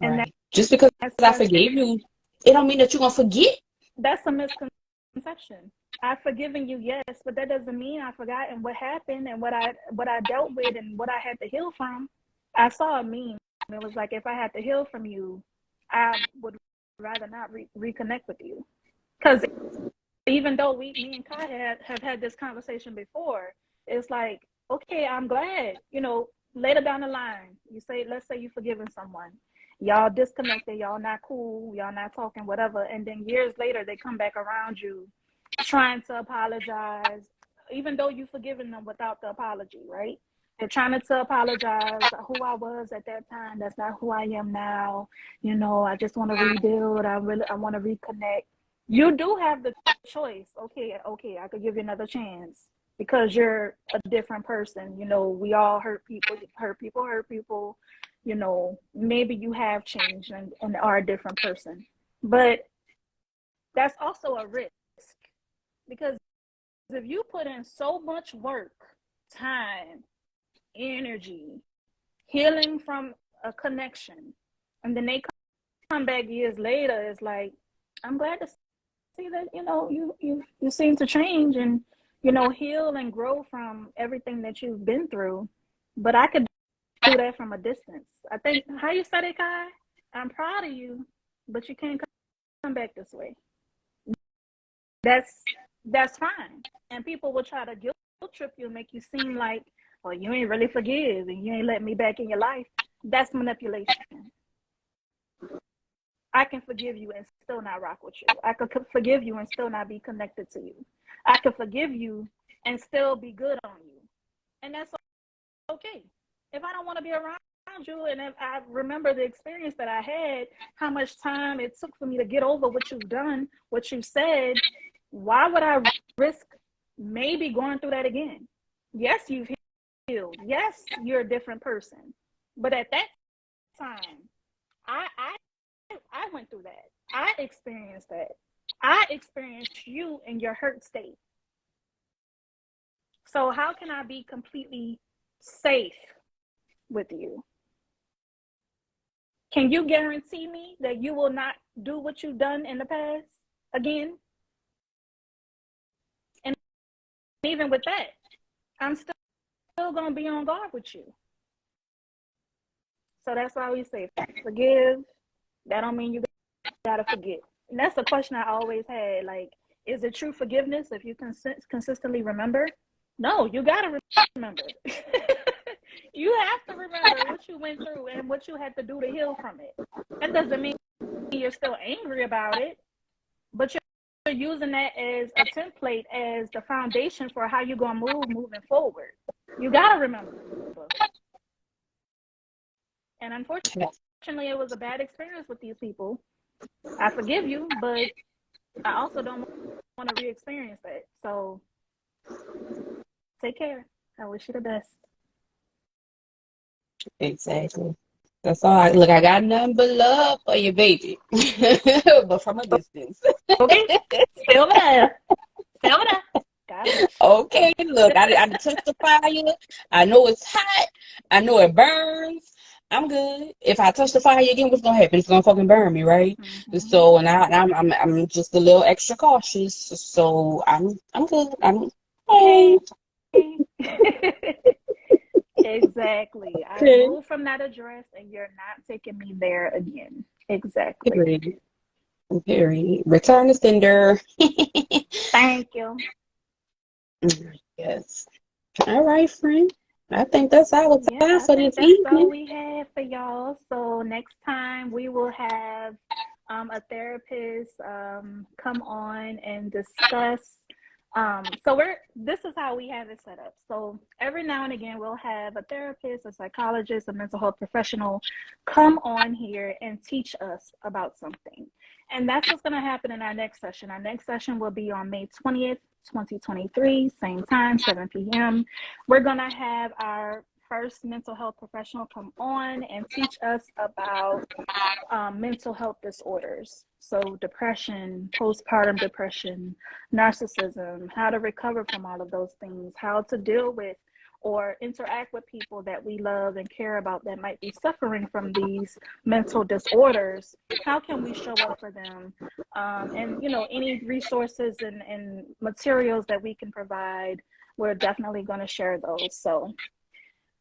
And Right. Just because I forgave you, it don't mean that you're gonna forget. That's a misconception. I've forgiven you, yes, but that doesn't mean I've forgotten what happened and what I dealt with and what I had to heal from. I saw a meme. It was like, if I had to heal from you, I would rather not reconnect with you. Because even though me and Kai have had this conversation before, it's like, okay, I'm glad, later down the line, let's say you've forgiven someone. Y'all disconnected, y'all not cool, y'all not talking, whatever. And then years later, they come back around you trying to apologize, even though you've forgiven them without the apology, right? They're trying to apologize who I was at that time. That's not who I am now. I just want to rebuild. I want to reconnect. You do have the choice. Okay, I could give you another chance because you're a different person. We all hurt people. Maybe you have changed and are a different person. But that's also a risk because if you put in so much work, time, energy, healing from a connection, and then they come back years later, it's like, I'm glad to see that you seem to change and heal and grow from everything that you've been through. But I could do that from a distance. I think, how you said it, Kai? I'm proud of you, but you can't come back this way. That's fine. And people will try to guilt trip you and make you seem like, well, you ain't really forgive and you ain't let me back in your life. That's manipulation. I can forgive you and still not rock with you. I could forgive you and still not be connected to you. I could forgive you and still be good on you. And that's okay. If I don't want to be around you and if I remember the experience that I had, how much time it took for me to get over what you've done, what you said, why would I risk maybe going through that again? Yes, you've healed. Yes, you're a different person. But at that time, I went through that. I experienced that. I experienced you in your hurt state. So how can I be completely safe with you? Can you guarantee me that you will not do what you've done in the past again? And even with that, I'm still going to be on guard with you. So that's why we say forgive. That don't mean you got to forget. And that's a question I always had. Like, Is it true forgiveness if you consistently remember? No, you got to remember. You have to remember what you went through and what you had to do to heal from it. That doesn't mean you're still angry about it, but you're using that as a template, as the foundation for how you're going to moving forward. You got to remember. And unfortunately, it was a bad experience with these people. I forgive you, but I also don't want to re-experience that. So take care. I wish you the best. Exactly. That's all. I got nothing but love for you, baby, but from a distance. Okay, still there. Still there. God bless you. Okay, look, I touched the fire. I know it's hot. I know it burns. I'm good. If I touch the fire again, what's gonna happen? It's gonna fucking burn me, right? Mm-hmm. So, and I'm just a little extra cautious. So I'm good. I'm hey. Exactly. I Okay. moved from that address, and you're not taking me there again. Exactly. Period. Period. Return to sender. Thank you. Yes. All right, friend. I think that's our Yeah, time I for think this that's all evening. we have for y'all. So next time we will have a therapist come on and discuss. This is how we have it set up. So every now and again we'll have a therapist, a psychologist, a mental health professional come on here and teach us about something. And that's what's going to happen in our next session. Our next session will be on May 20th, 2023, same time, 7 p.m. We're going to have our first mental health professional come on and teach us about mental health disorders. So depression, postpartum depression, narcissism, how to recover from all of those things, how to deal with or interact with people that we love and care about that might be suffering from these mental disorders. How can we show up for them? And, any resources and materials that we can provide, we're definitely going to share those. So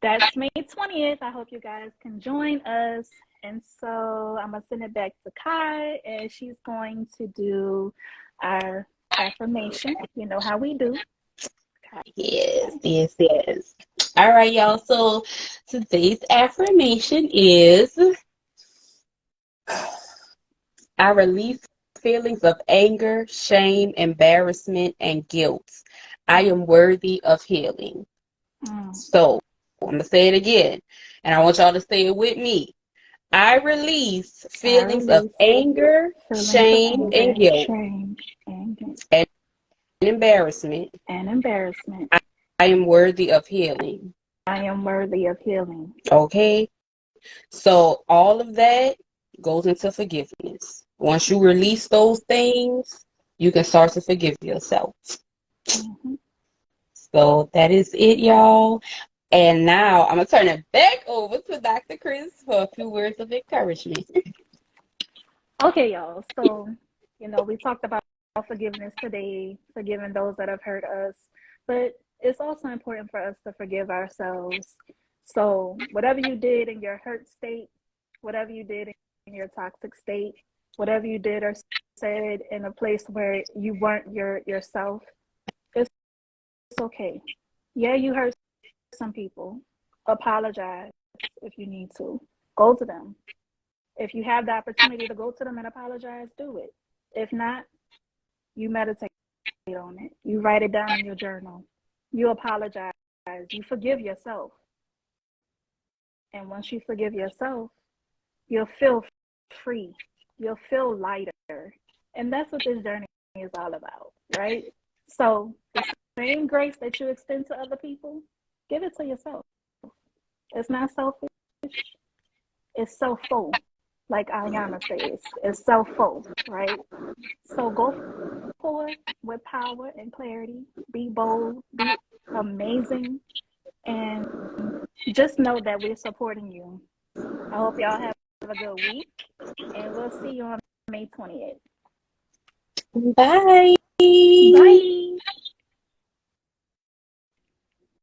that's May 20th. I hope you guys can join us. And so I'm going to send it back to Kai, and she's going to do our affirmation. You know how we do. Yes. All right, y'all. So today's affirmation is I release feelings of anger, shame, embarrassment, and guilt. I am worthy of healing. So I'm going to say it again, and I want y'all to say it with me. I release feelings of anger, shame, and guilt, and embarrassment. I am worthy of healing. I am worthy of healing. Okay? So all of that goes into forgiveness. Once you release those things, you can start to forgive yourself. Mm-hmm. So that is it, y'all. And now I'm going to turn it back over to Dr. Chris for a few words of encouragement. Okay, y'all. So, we talked about forgiveness today, forgiving those that have hurt us, but it's also important for us to forgive ourselves. So whatever you did in your hurt state, whatever you did in your toxic state, whatever you did or said in a place where you weren't yourself, it's okay. Yeah, you hurt some people. Apologize if you need to. Go to them. If you have the opportunity to go to them and apologize, do it. If not, you meditate on it. You write it down in your journal. You apologize. You forgive yourself. And once you forgive yourself, you'll feel free. You'll feel lighter. And that's what this journey is all about, right? So the same grace that you extend to other people, give it to yourself. It's not selfish. It's self-full. Like Ayana says, it's self-full, right? So go forward with power and clarity. Be bold, be amazing, and just know that we're supporting you. I hope y'all have a good week, and we'll see you on May 20th. Bye.